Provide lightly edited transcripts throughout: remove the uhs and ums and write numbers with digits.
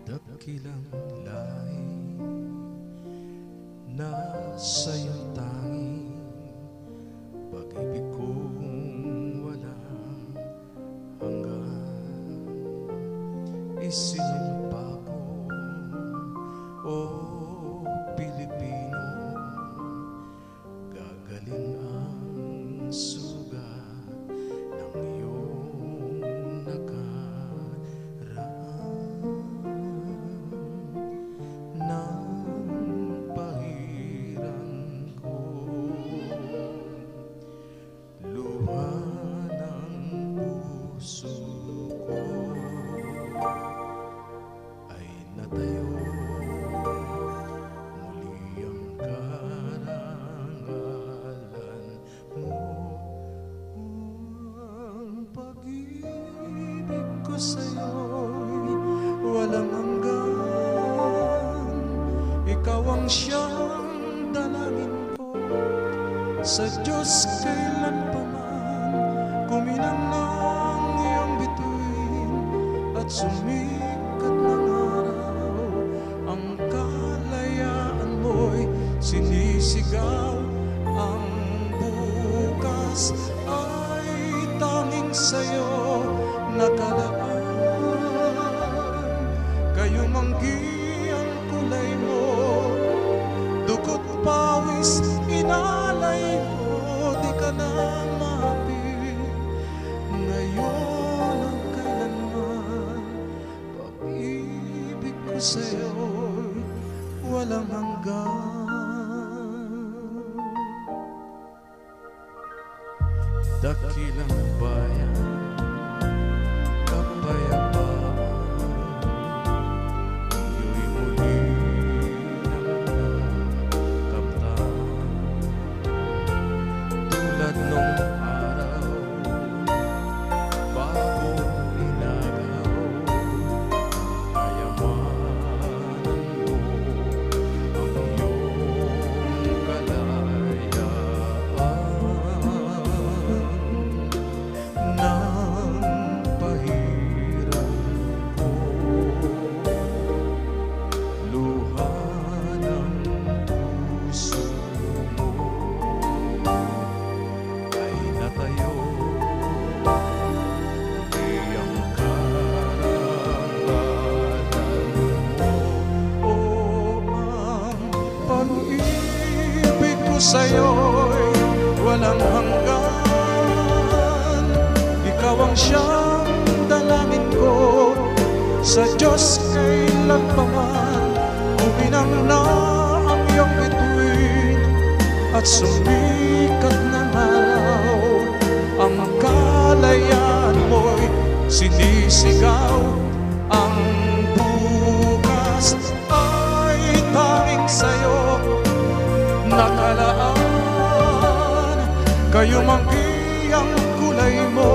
Dakilang lahi na sa'yo'y tanging pag-ibig kong walang hanggan. Isinumpa ko, o Pilipino, gagaling ang suga ng iyong nakaraan. Nang pahiran ko luha ng puso ko ay natayo muli ang karangalan mo. Ang pag-ibig ko sa'yo'y walang hanggan. Ikaw ang siyang dalangin ko sa Diyos kailanpaman. Kuminang ng iyong bituin at sumikat ng araw. Ang kalayaan mo'y sinisigaw. Ang bukas ay tanging sa'yo nakalaan. Kayumanggi ang kulay mo, dugo't pawis inalay mo, di ka na mapil ngayon ang kailanman. Pag-ibig ko sa'yo'y walang hanggan. Dakilang bayan, kapayapaan, iyo'y muli nang nakamtan. Tulad nung araw, bago inagaw, kayamanan mo ang iyong kalayaan. Nang pahiran ko luha ng puso mo ay natayo iyang karangalan mo. O ang pag-ibig ko sa'yo'y walang hanggan. Ikaw ang siyang dalangin ko sa Diyos kailanpaman. Uminang na ang iyong bituin at sumikat ng araw. Ang kalayaan mo'y sinisigaw. Ang bukas ay tanging sa'yo nakalaan. Kayumanggi ang kulay mo,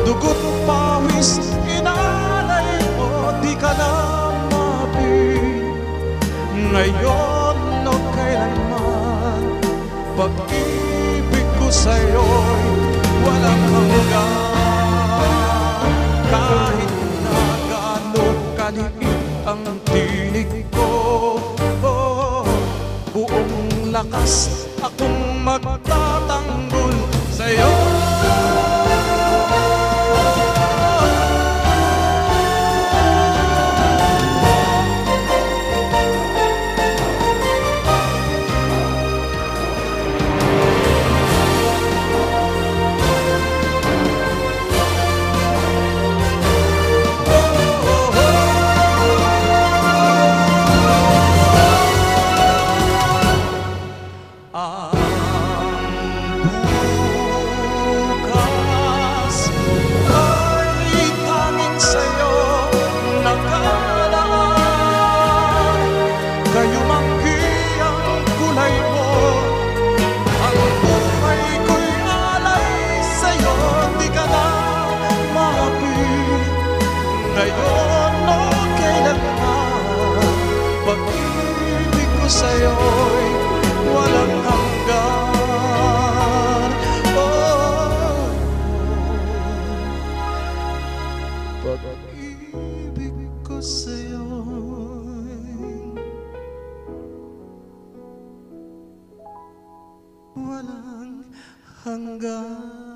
dugo't pawis inalay mo, di ka na mapil ngayon o kailanman. Pag-ibig ko sa'yo'y walang hanggan. Kahit na gaano kaliit ang tinig ko, buong lakas akong magtatanggol sa'yo. Ngayon o kailanman, pag-ibig ko sa'yo'y walang hanggan. Pag-ibig ko sa'yo hanggang